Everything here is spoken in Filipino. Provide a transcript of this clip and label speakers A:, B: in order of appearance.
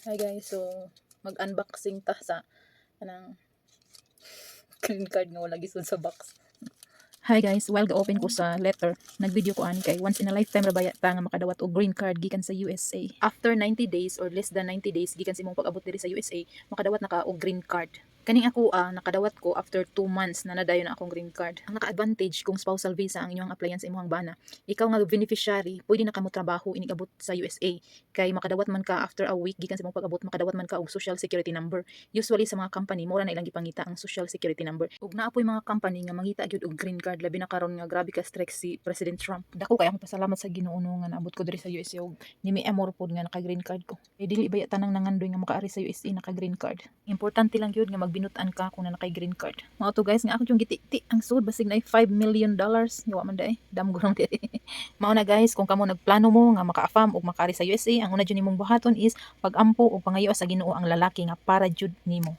A: Hi guys, so mag-unboxing ta sa kanang green card nga wala gisud sa box. Hi guys, while ga-open ko sa letter, nag-video ko ani kay once in a lifetime ra baya ta nga makadawat og green card gikan sa USA. After 90 days or less than 90 days gikan sa imong pag-abot diri sa USA, makadawat na ka og green card. Kaning ako nakadawat ko after 2 months na nadayon na akong green card. Ang naka-advantage kung spousal visa ang inyong applyan sa imong bana, ikaw nga beneficiary, pwede na kamo trabaho inig abot sa USA. Kay makadawat man ka after a week gikan sa imong pag-abot, makadawat man ka og social security number. Usually sa mga company mura na ilang gipangita ang social security number. Ug naapoy mga company nga mangita gyud og green card, labi na karon nga grabe ka strict si President Trump. Dako kay akong pasalamat sa Ginoo nga naabot ko diri sa USA og nimi amor pod nga naka green card ko. Kay dili baya tanang nangandoy nga makaari sa USA naka green card. Importante lang gyud nga magbinutan ka kung na naka green card. Mao to guys nga ako yung giti ang sud basig na $5 million. Yawa man dai. Damgurong diri. Mao na guys, kung kamo nagplano mo nga maka-affam og makaari sa USA, ang una jud nimong buhaton is pag-ampo og pangayo sa Ginoo ang lalaki nga para jud nimo.